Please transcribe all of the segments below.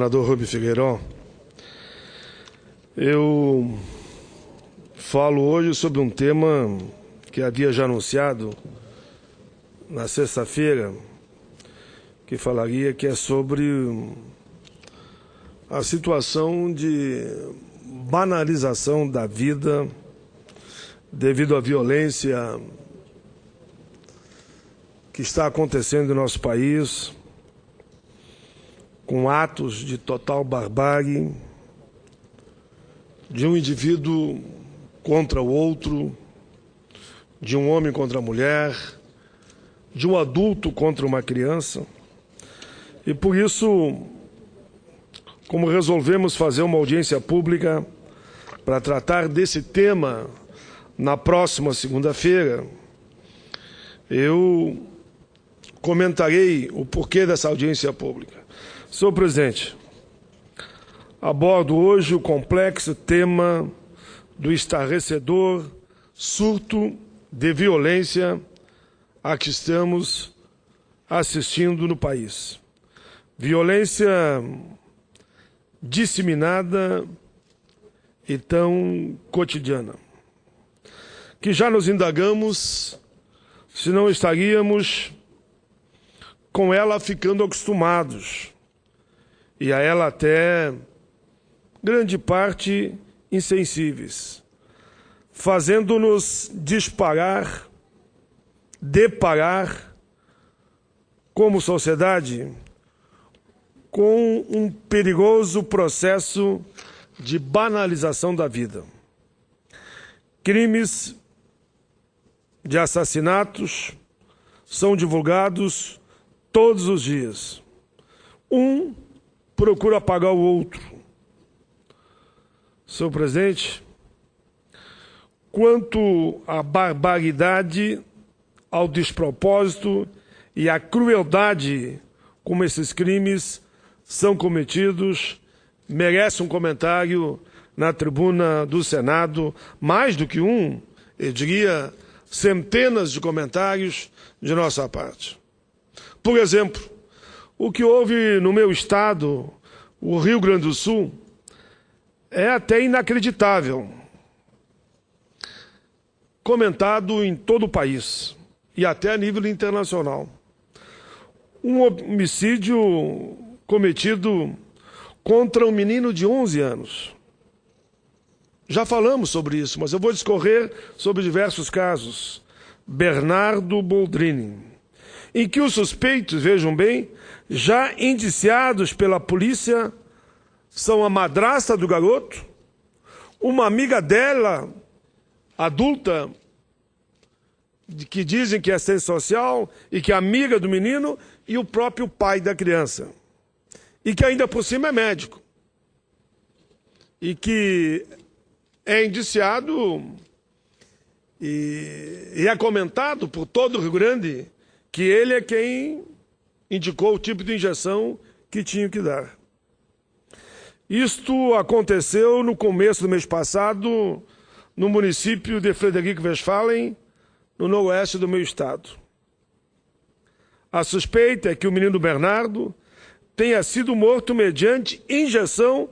Senador Rubem Figueiró, eu falo hoje sobre um tema que havia já anunciado na sexta-feira, que falaria que é sobre a situação de banalização da vida devido à violência que está acontecendo no nosso país, com atos de total barbárie, de um indivíduo contra o outro, de um homem contra a mulher, de um adulto contra uma criança. E por isso, como resolvemos fazer uma audiência pública para tratar desse tema na próxima segunda-feira, eu comentarei o porquê dessa audiência pública. Senhor presidente, abordo hoje o complexo tema do estarrecedor surto de violência a que estamos assistindo no país. Violência disseminada e tão cotidiana, que já nos indagamos se não estaríamos com ela ficando acostumados, e a ela até grande parte insensíveis, fazendo-nos deparar como sociedade com um perigoso processo de banalização da vida. Crimes de assassinatos são divulgados todos os dias. Um procura apagar o outro. Senhor presidente, quanto à barbaridade, ao despropósito e à crueldade como esses crimes são cometidos, merece um comentário na tribuna do Senado, mais do que um, eu diria, centenas de comentários de nossa parte. Por exemplo, o que houve no meu estado, o Rio Grande do Sul, é até inacreditável. Comentado em todo o país e até a nível internacional. Um homicídio cometido contra um menino de 11 anos. Já falamos sobre isso, mas eu vou discorrer sobre diversos casos. Bernardo Boldrini, em que os suspeitos, vejam bem, já indiciados pela polícia, são a madrasta do garoto, uma amiga dela, adulta, que dizem que é assistente social e que é amiga do menino, e o próprio pai da criança. E que ainda por cima é médico. E que é indiciado e é comentado por todo o Rio Grande que ele é quem indicou o tipo de injeção que tinha que dar. Isto aconteceu no começo do mês passado, no município de Frederico Westphalen, no noroeste do meu estado. A suspeita é que o menino Bernardo tenha sido morto mediante injeção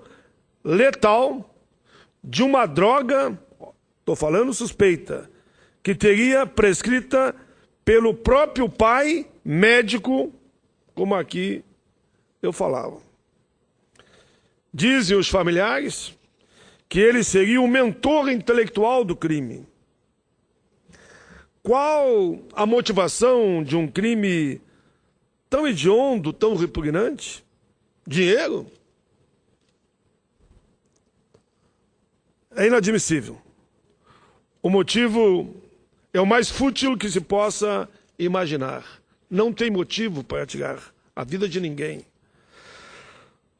letal de uma droga, estou falando suspeita, que teria prescrita pelo próprio pai médico, como aqui eu falava. Dizem os familiares que ele seria o mentor intelectual do crime. Qual a motivação de um crime tão hediondo, tão repugnante? Dinheiro? É inadmissível. O motivo é o mais fútil que se possa imaginar. Não tem motivo para tirar a vida de ninguém.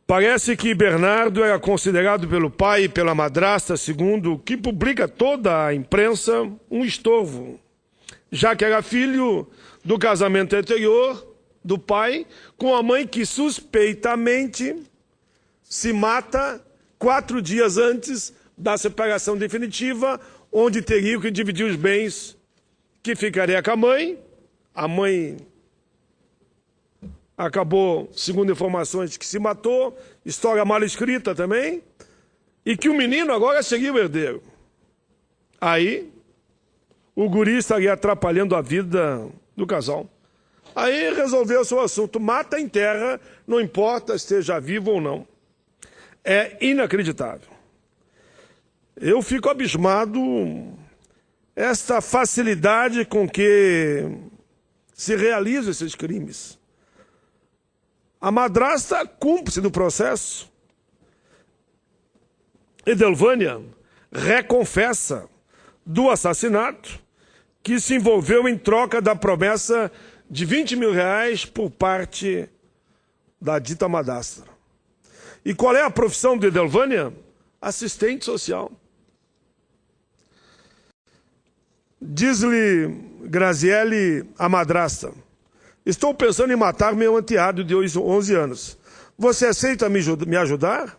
Parece que Bernardo era considerado pelo pai e pela madrasta, segundo o que publica toda a imprensa, um estorvo, já que era filho do casamento anterior do pai com a mãe que suspeitamente se mata 4 dias antes da separação definitiva, onde teriam que dividir os bens que ficaria com a mãe acabou, segundo informações, que se matou, história mal escrita também, e que o menino agora seria o herdeiro. Aí, o guri estaria atrapalhando a vida do casal. Aí resolveu-se o assunto, mata em terra, não importa esteja vivo ou não. É inacreditável. Eu fico abismado esta facilidade com que se realizam esses crimes. A madrasta cúmplice do processo. Edelvânia reconfessa do assassinato que se envolveu em troca da promessa de 20 mil reais por parte da dita madrasta. E qual é a profissão de Edelvânia? Assistente social. Diz-lhe Graziele, a madrasta: estou pensando em matar meu enteado de 11 anos. Você aceita me ajudar?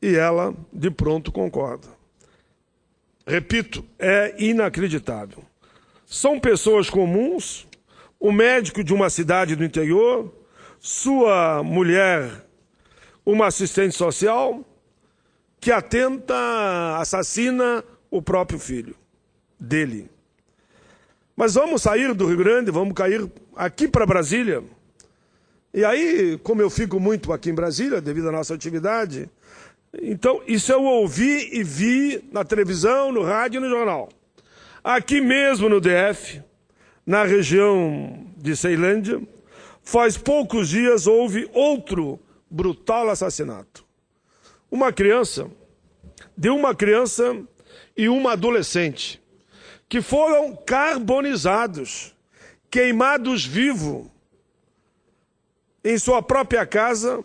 E ela, de pronto, concorda. Repito, é inacreditável. São pessoas comuns, o médico de uma cidade do interior, sua mulher, uma assistente social, que atenta, assassina o próprio filho dele. Mas vamos sair do Rio Grande, vamos cair aqui para Brasília. E aí, como eu fico muito aqui em Brasília, devido à nossa atividade, então isso eu ouvi e vi na televisão, no rádio e no jornal. Aqui mesmo no DF, na região de Ceilândia, faz poucos dias houve outro brutal assassinato. Uma criança e uma adolescente, que foram carbonizados, queimados vivos, em sua própria casa.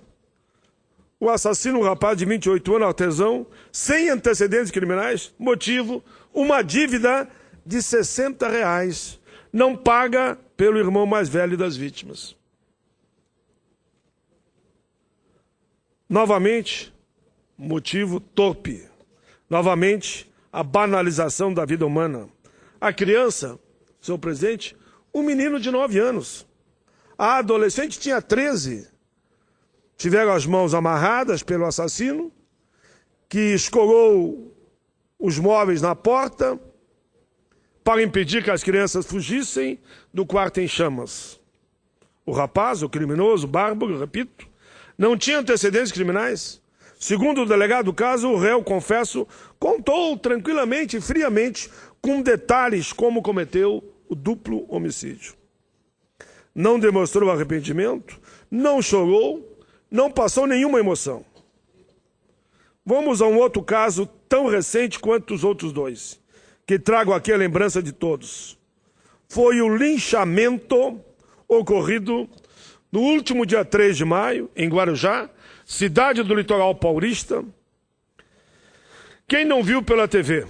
O assassino, um rapaz de 28 anos, artesão, sem antecedentes criminais, motivo, uma dívida de R$60, não paga pelo irmão mais velho das vítimas. Novamente, motivo torpe. Novamente, a banalização da vida humana. A criança, senhor presidente, um menino de 9 anos. A adolescente tinha 13. Tiveram as mãos amarradas pelo assassino, que escorou os móveis na porta para impedir que as crianças fugissem do quarto em chamas. O rapaz, o criminoso, bárbaro, repito, não tinha antecedentes criminais. Segundo o delegado do caso, o réu, confesso, contou tranquilamente e friamente, com detalhes, como cometeu o duplo homicídio. Não demonstrou arrependimento, não chorou, não passou nenhuma emoção. Vamos a um outro caso tão recente quanto os outros dois, que trago aqui a lembrança de todos. Foi o linchamento ocorrido no último dia 3 de maio, em Guarujá, cidade do litoral paulista. Quem não viu pela TV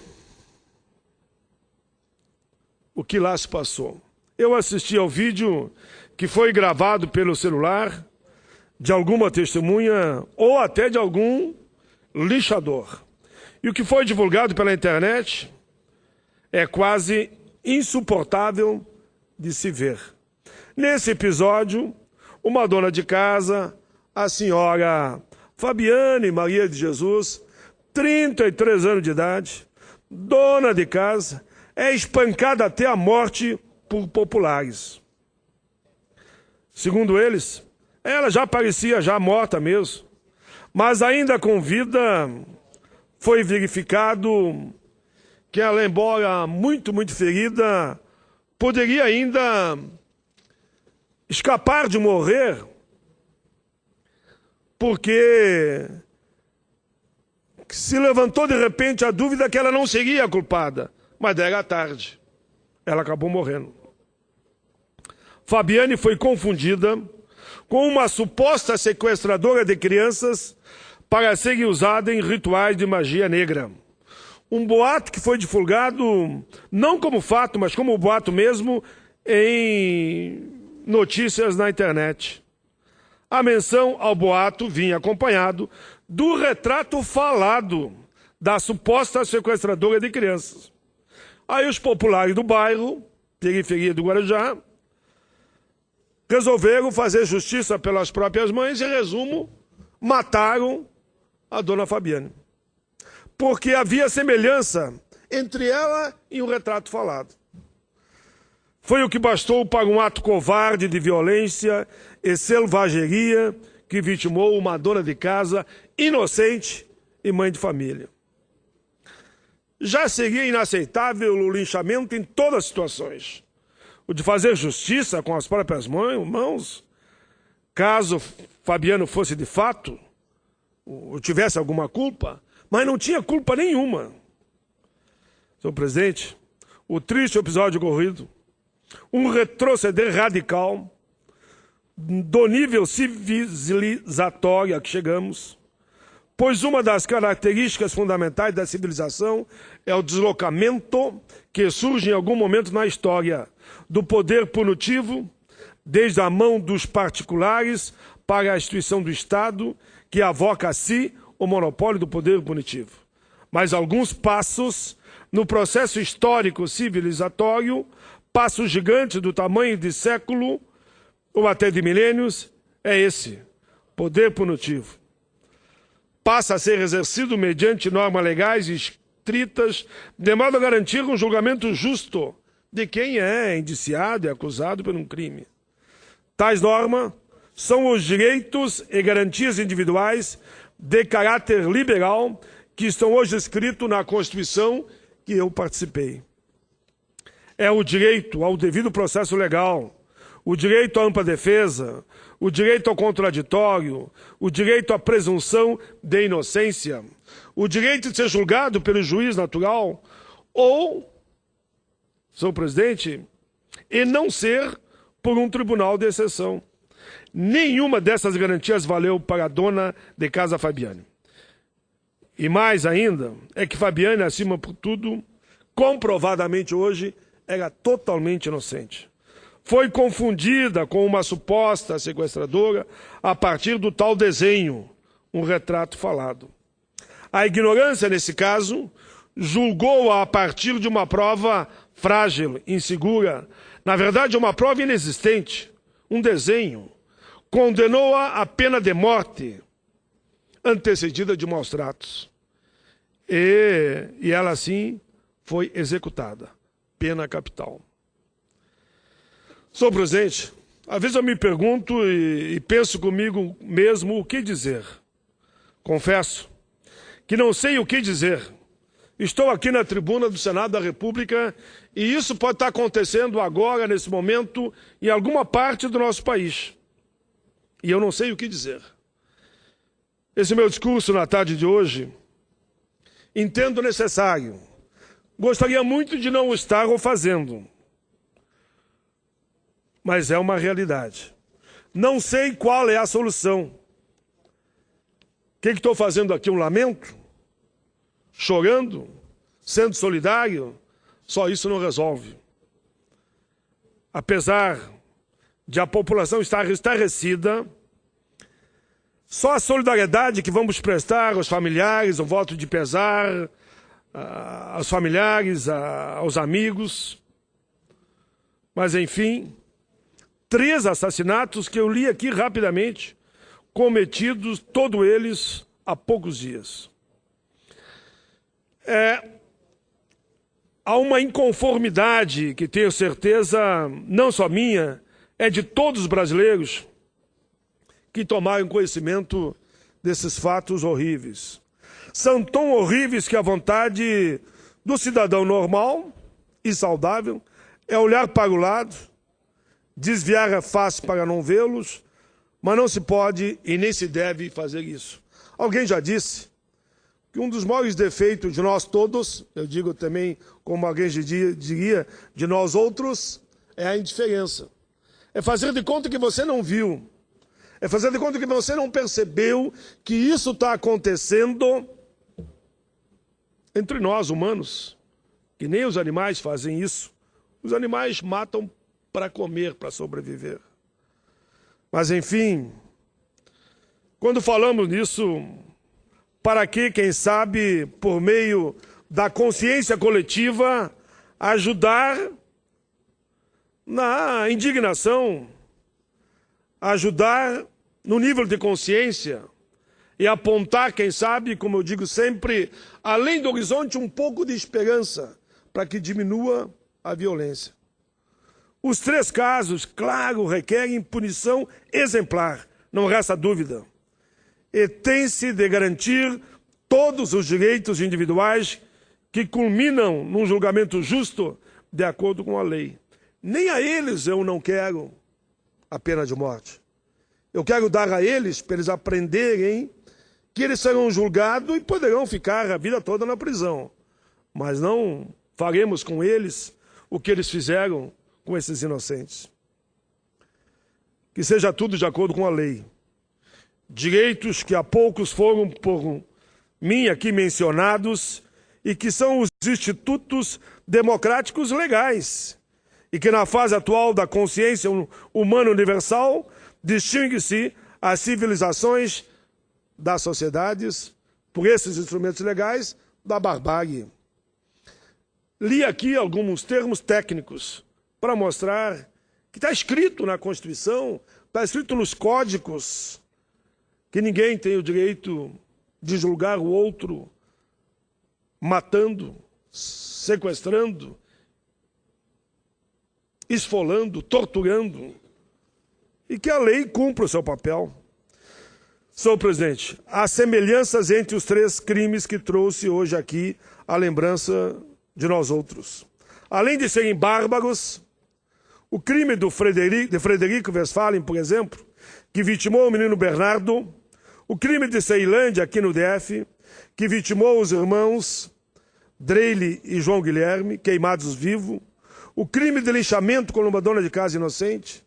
o que lá se passou? Eu assisti ao vídeo que foi gravado pelo celular de alguma testemunha ou até de algum linchador. E o que foi divulgado pela internet é quase insuportável de se ver. Nesse episódio, uma dona de casa, a senhora Fabiane Maria de Jesus, 33 anos de idade, dona de casa, é espancada até a morte por populares. Segundo eles, ela já parecia já morta mesmo, mas ainda com vida foi verificado que ela, embora muito ferida, poderia ainda escapar de morrer, porque se levantou de repente a dúvida que ela não seria a culpada, mas era tarde. Ela acabou morrendo. Fabiane foi confundida com uma suposta sequestradora de crianças para ser usada em rituais de magia negra. Um boato que foi divulgado, não como fato, mas como boato mesmo, em notícias na internet. A menção ao boato vinha acompanhado do retrato falado da suposta sequestradora de crianças. Aí os populares do bairro, periferia do Guarujá, resolveram fazer justiça pelas próprias mães e, em resumo, mataram a dona Fabiane. Porque havia semelhança entre ela e o retrato falado. Foi o que bastou para um ato covarde de violência e selvageria que vitimou uma dona de casa inocente e mãe de família. Já seria inaceitável o linchamento em todas as situações. O de fazer justiça com as próprias mãos, caso Fabiano fosse de fato, ou tivesse alguma culpa, mas não tinha culpa nenhuma. Senhor presidente, o triste episódio ocorrido, um retroceder radical do nível civilizatório a que chegamos, pois uma das características fundamentais da civilização é o deslocamento que surge em algum momento na história do poder punitivo, desde a mão dos particulares para a instituição do Estado, que avoca a si o monopólio do poder punitivo. Mas alguns passos no processo histórico civilizatório, passos gigantes do tamanho de século ou até de milênios, é esse, poder punitivo. Passa a ser exercido mediante normas legais estritas, de modo a garantir um julgamento justo de quem é indiciado e acusado por um crime. Tais normas são os direitos e garantias individuais de caráter liberal que estão hoje escritos na Constituição que eu participei. É o direito ao devido processo legal, o direito à ampla defesa, o direito ao contraditório, o direito à presunção de inocência, o direito de ser julgado pelo juiz natural ou, senhor presidente, e não ser por um tribunal de exceção. Nenhuma dessas garantias valeu para a dona de casa Fabiane. E mais ainda, é que Fabiane, acima de tudo, comprovadamente hoje, era totalmente inocente. Foi confundida com uma suposta sequestradora a partir do tal desenho, um retrato falado. A ignorância, nesse caso, julgou-a a partir de uma prova frágil, insegura, na verdade uma prova inexistente, um desenho. Condenou-a à pena de morte, antecedida de maus tratos. E ela, assim, foi executada. Pena capital. Senhor presidente, às vezes eu me pergunto e penso comigo mesmo o que dizer. Confesso que não sei o que dizer. Estou aqui na tribuna do Senado da República e isso pode estar acontecendo agora, nesse momento, em alguma parte do nosso país. E eu não sei o que dizer. Esse meu discurso na tarde de hoje, entendo necessário. Gostaria muito de não estar o fazendo. Mas é uma realidade. Não sei qual é a solução. O que estou fazendo aqui? Um lamento? Chorando? Sendo solidário? Só isso não resolve. Apesar de a população estar estarrecida, só a solidariedade que vamos prestar aos familiares, o voto de pesar, aos familiares, aos amigos. Mas, enfim, 3 assassinatos que eu li aqui rapidamente, cometidos, todos eles, há poucos dias. Há uma inconformidade que tenho certeza, não só minha, é de todos os brasileiros que tomaram conhecimento desses fatos horríveis. São tão horríveis que a vontade do cidadão normal e saudável é olhar para o lado, desviar a face para não vê-los, mas não se pode e nem se deve fazer isso. Alguém já disse que um dos maiores defeitos de nós todos, eu digo também, como alguém diria, de nós outros, é a indiferença. É fazer de conta que você não viu. É fazer de conta que você não percebeu que isso está acontecendo entre nós, humanos, que nem os animais fazem isso. Os animais matam para comer, para sobreviver. Mas, enfim, quando falamos nisso, para que, quem sabe, por meio da consciência coletiva, ajudar na indignação, ajudar no nível de consciência e apontar, quem sabe, como eu digo sempre, além do horizonte, um pouco de esperança para que diminua a violência. Os 3 casos, claro, requerem punição exemplar, não resta dúvida. E tem-se de garantir todos os direitos individuais que culminam num julgamento justo de acordo com a lei. Nem a eles eu não quero a pena de morte. Eu quero dar a eles, para eles aprenderem que eles serão julgados e poderão ficar a vida toda na prisão. Mas não faremos com eles o que eles fizeram com esses inocentes. Que seja tudo de acordo com a lei. Direitos que há poucos foram por mim aqui mencionados e que são os institutos democráticos legais e que na fase atual da consciência humana universal distingue-se as civilizações das sociedades por esses instrumentos legais da barbárie. Li aqui alguns termos técnicos para mostrar que está escrito na Constituição, está escrito nos códigos, que ninguém tem o direito de julgar o outro matando, sequestrando, esfolando, torturando, e que a lei cumpra o seu papel. Senhor presidente, há semelhanças entre os 3 crimes que trouxe hoje aqui a lembrança de nós outros. Além de serem bárbaros, o crime de Frederico Westphalen, por exemplo, que vitimou o menino Bernardo, o crime de Ceilândia, aqui no DF, que vitimou os irmãos Dreile e João Guilherme, queimados vivos, o crime de linchamento com uma dona de casa inocente.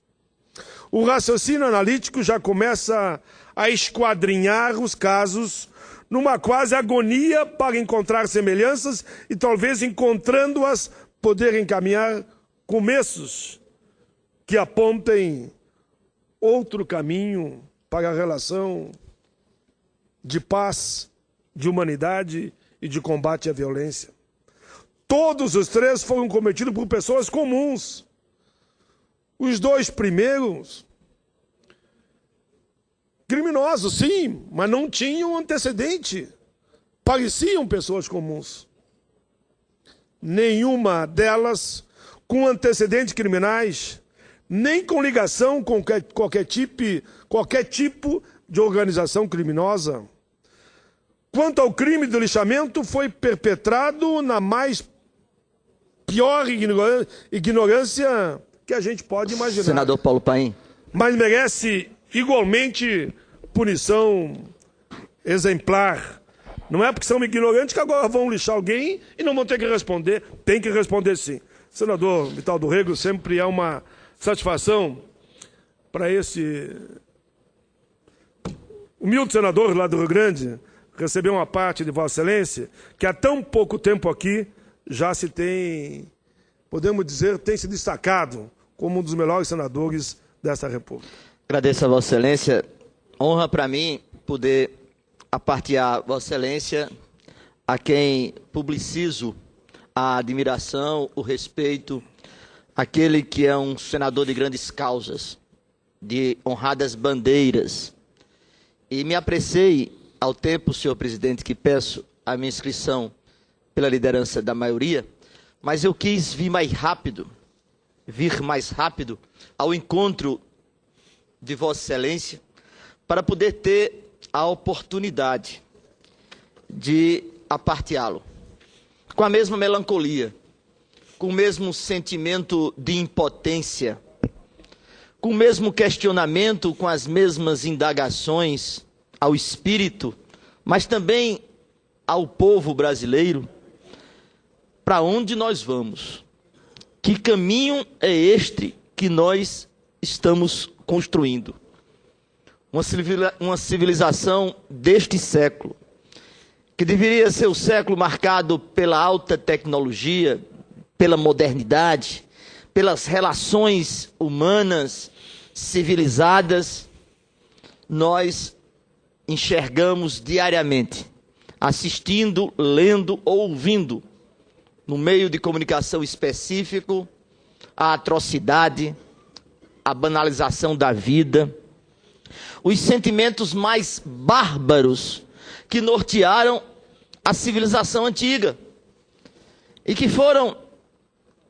O raciocínio analítico já começa a esquadrinhar os casos numa quase agonia para encontrar semelhanças e talvez encontrando-as poder encaminhar começos que apontem outro caminho para a relação de paz, de humanidade e de combate à violência. Todos os 3 foram cometidos por pessoas comuns. Os 2 primeiros, criminosos, sim, mas não tinham antecedente. Pareciam pessoas comuns. Nenhuma delas com antecedentes criminais, nem com ligação com qualquer tipo de organização criminosa. Quanto ao crime do lixamento, foi perpetrado na mais pior ignorância que a gente pode imaginar. Senador Paulo Paim. Mas merece igualmente punição exemplar. Não é porque são ignorantes que agora vão lixar alguém e não vão ter que responder. Tem que responder sim. Senador Vital do Rego, sempre é uma satisfação para esse humilde senador lá do Rio Grande receber uma parte de Vossa Excelência, que há tão pouco tempo aqui já se tem, podemos dizer, tem se destacado como um dos melhores senadores desta República. Agradeço a Vossa Excelência. Honra para mim poder apartear Vossa Excelência, a quem publicizo a admiração, o respeito, aquele que é um senador de grandes causas, de honradas bandeiras. E me apressei ao tempo, senhor presidente, que peço a minha inscrição pela liderança da maioria, mas eu quis vir mais rápido ao encontro de Vossa Excelência, para poder ter a oportunidade de aparteá-lo. Com a mesma melancolia, com o mesmo sentimento de impotência, com o mesmo questionamento, com as mesmas indagações ao espírito, mas também ao povo brasileiro, para onde nós vamos? Que caminho é este que nós estamos construindo? Uma civilização deste século, que deveria ser o século marcado pela alta tecnologia, pela modernidade, pelas relações humanas civilizadas, nós enxergamos diariamente, assistindo, lendo ou ouvindo, no meio de comunicação específico, a atrocidade, a banalização da vida, os sentimentos mais bárbaros que nortearam a civilização antiga e que foram,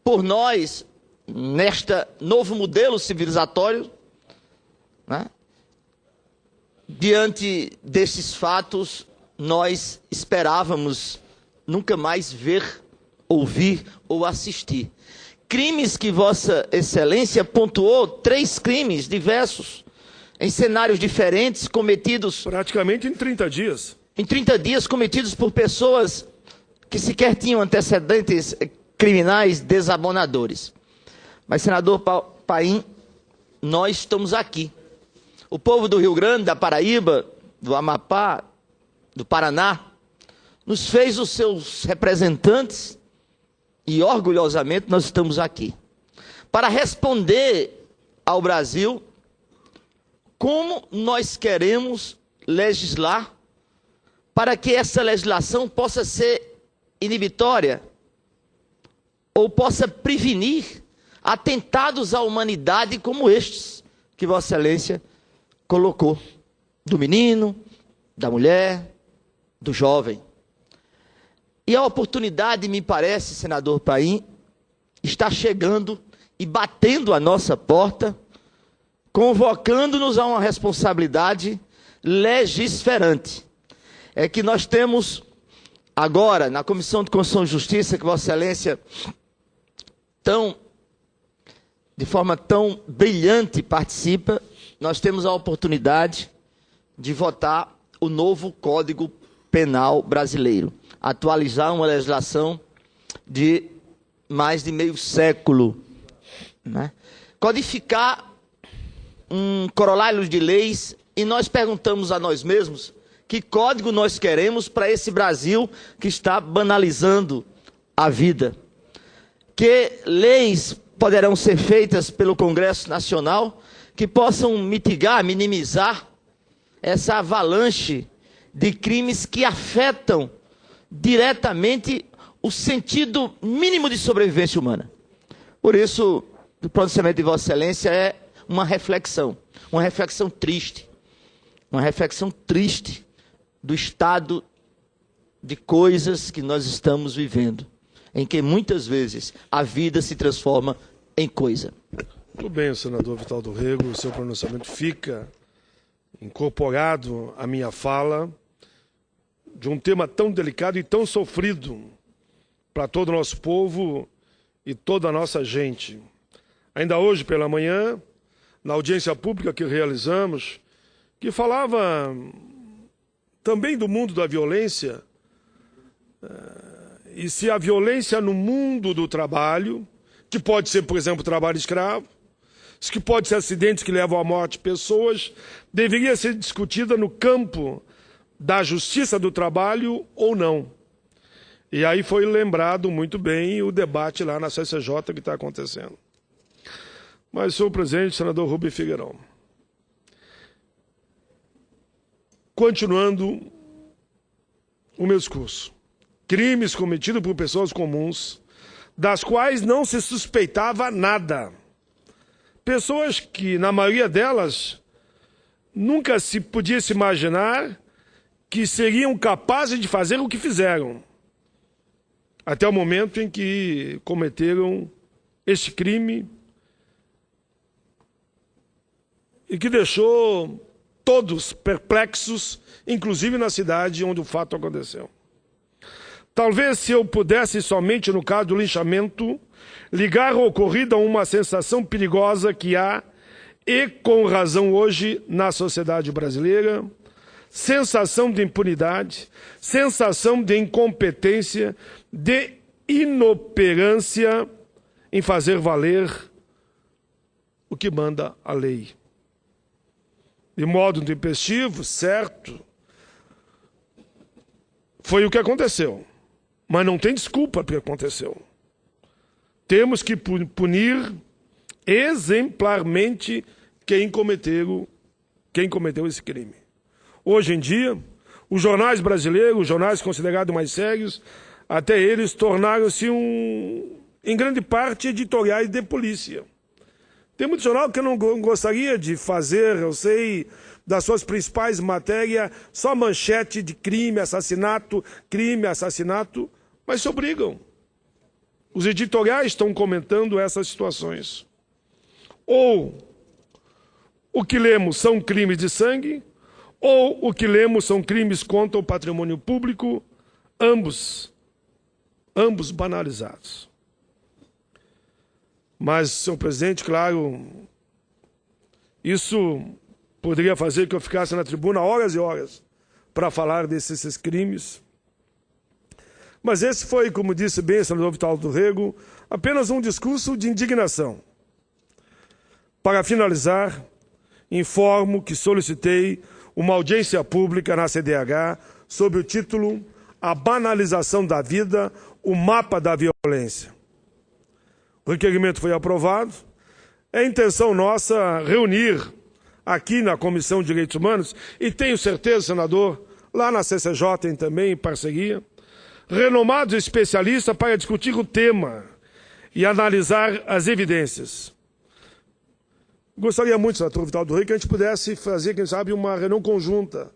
por nós, nesta novo modelo civilizatório, né? Diante desses fatos, nós esperávamos nunca mais ver, ouvir ou assistir. Crimes que Vossa Excelência pontuou, 3 crimes diversos, em cenários diferentes, cometidos... Praticamente em 30 dias. Em 30 dias, cometidos por pessoas que sequer tinham antecedentes criminais desabonadores. Mas, senador Paim, nós estamos aqui. O povo do Rio Grande, da Paraíba, do Amapá, do Paraná, nos fez os seus representantes e, orgulhosamente, nós estamos aqui para responder ao Brasil como nós queremos legislar para que essa legislação possa ser inibitória ou possa prevenir atentados à humanidade como estes que Vossa Excelência colocou, do menino, da mulher, do jovem. E a oportunidade, me parece, senador Paim, está chegando e batendo a nossa porta, convocando-nos a uma responsabilidade legisferante. É que nós temos agora, na Comissão de Constituição e Justiça, que Vossa Excelência de forma tão brilhante participa, nós temos a oportunidade de votar o novo Código Penal brasileiro, atualizar uma legislação de mais de meio século, né? Codificar um corolário de leis, e nós perguntamos a nós mesmos que código nós queremos para esse Brasil que está banalizando a vida. Que leis poderão ser feitas pelo Congresso Nacional que possam mitigar, minimizar essa avalanche de crimes que afetam diretamente o sentido mínimo de sobrevivência humana. Por isso, o pronunciamento de Vossa Excelência é uma reflexão triste, do estado de coisas que nós estamos vivendo, em que muitas vezes a vida se transforma em coisa. Muito bem, senador Vital do Rego, o seu pronunciamento fica incorporado à minha fala de um tema tão delicado e tão sofrido para todo o nosso povo e toda a nossa gente. Ainda hoje pela manhã, na audiência pública que realizamos, que falava também do mundo da violência, e se a violência no mundo do trabalho, que pode ser, por exemplo, trabalho escravo, que pode ser acidentes que levam à morte de pessoas, deveria ser discutida no campo da justiça do trabalho ou não. E aí foi lembrado muito bem o debate lá na CCJ que está acontecendo. Mas, senhor presidente, senador Rubem Figueirão, continuando o meu discurso, crimes cometidos por pessoas comuns, das quais não se suspeitava nada. Pessoas que, na maioria delas, nunca se podia se imaginar que seriam capazes de fazer o que fizeram, até o momento em que cometeram este crime e que deixou todos perplexos, inclusive na cidade onde o fato aconteceu. Talvez, se eu pudesse somente, no caso do linchamento, ligar o ocorrido a uma sensação perigosa que há, e com razão hoje, na sociedade brasileira, sensação de impunidade, sensação de incompetência, de inoperância em fazer valer o que manda a lei. De modo intempestivo, certo, foi o que aconteceu. Mas não tem desculpa para o que aconteceu. Temos que punir exemplarmente quem cometeu esse crime. Hoje em dia, os jornais brasileiros, os jornais considerados mais sérios, até eles tornaram-se, em grande parte, editoriais de polícia. Tem muito jornal que eu não gostaria de fazer, eu sei, das suas principais matérias, só manchete de crime, assassinato, mas se obrigam. Os editoriais estão comentando essas situações. Ou o que lemos são crimes de sangue, ou o que lemos são crimes contra o patrimônio público, ambos banalizados. Mas, senhor presidente, claro, isso poderia fazer que eu ficasse na tribuna horas e horas para falar desses crimes. Mas esse foi, como disse bem o senador Vital do Rego, apenas um discurso de indignação. Para finalizar, informo que solicitei uma audiência pública na CDH sob o título A Banalização da Vida, o Mapa da Violência. O requerimento foi aprovado. É intenção nossa reunir aqui na Comissão de Direitos Humanos, e tenho certeza, senador, lá na CCJ também, em parceria, renomados especialistas para discutir o tema e analisar as evidências. Gostaria muito, senador Vital do Rego, que a gente pudesse fazer, quem sabe, uma reunião conjunta,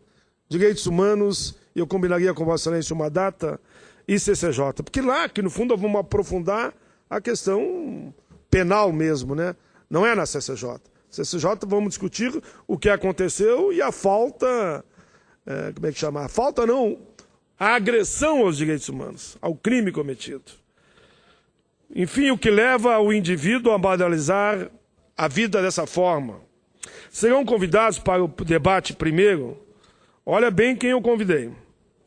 direitos humanos, e eu combinaria com Vossa Excelência uma data, e CCJ. Porque lá, que no fundo, vamos aprofundar a questão penal mesmo, né? Não é na CCJ. CCJ vamos discutir o que aconteceu e a falta, como é que chama? A falta não, a agressão aos direitos humanos, ao crime cometido. Enfim, o que leva o indivíduo a banalizar a vida dessa forma. Serão convidados para o debate primeiro, olha bem quem eu convidei,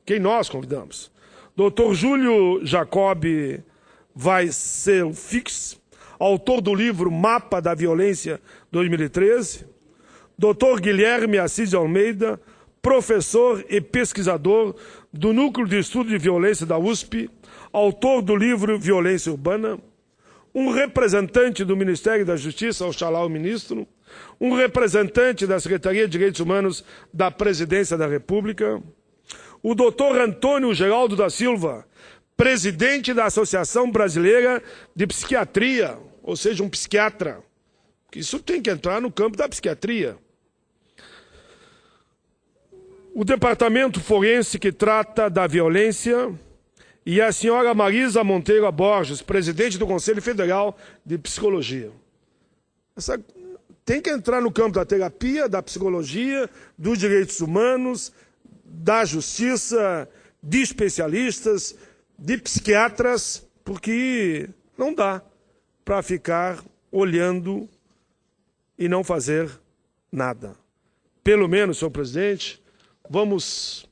quem nós convidamos. Dr. Júlio Jacob Weisselfix, autor do livro Mapa da Violência 2013, Dr. Guilherme Assis de Almeida, professor e pesquisador do Núcleo de Estudo de Violência da USP, autor do livro Violência Urbana, um representante do Ministério da Justiça, oxalá o ministro, um representante da Secretaria de Direitos Humanos da Presidência da República, o doutor Antônio Geraldo da Silva, presidente da Associação Brasileira de Psiquiatria, ou seja, um psiquiatra. Isso tem que entrar no campo da psiquiatria. O departamento forense que trata da violência e a senhora Marisa Monteiro Borges, presidente do Conselho Federal de Psicologia. Tem que entrar no campo da terapia, da psicologia, dos direitos humanos, da justiça, de especialistas, de psiquiatras, porque não dá para ficar olhando e não fazer nada. Pelo menos, senhor presidente, vamos,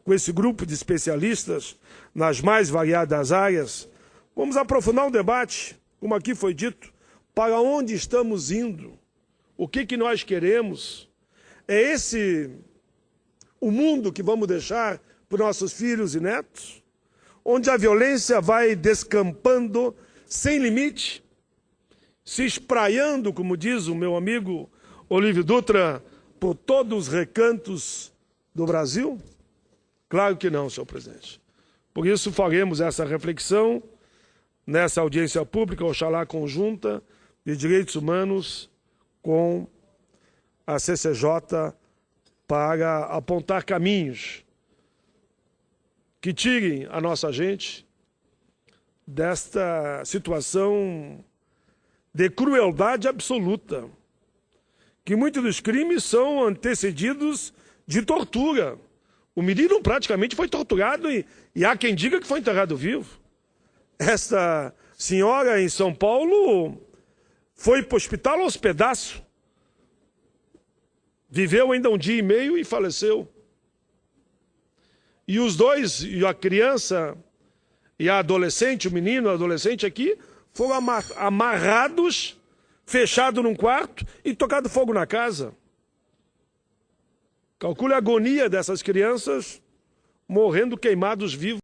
com esse grupo de especialistas, nas mais variadas áreas, vamos aprofundar um debate, como aqui foi dito, para onde estamos indo, o que nós queremos. É esse o mundo que vamos deixar para os nossos filhos e netos? Onde a violência vai descampando sem limite, se espraiando, como diz o meu amigo Olívio Dutra, por todos os recantos do Brasil? Claro que não, senhor presidente. Por isso faremos essa reflexão nessa audiência pública, oxalá conjunta, de direitos humanos com a CCJ para apontar caminhos que tirem a nossa gente desta situação de crueldade absoluta, que muitos dos crimes são antecedidos de tortura. O menino praticamente foi torturado e há quem diga que foi enterrado vivo. Esta senhora em São Paulo foi para o hospital aos pedaços. Viveu ainda um dia e meio e faleceu. E os dois, e a criança e a adolescente, o menino e a adolescente aqui, foram amarrados, fechados num quarto e tocado fogo na casa. Calcule a agonia dessas crianças morrendo queimados vivos.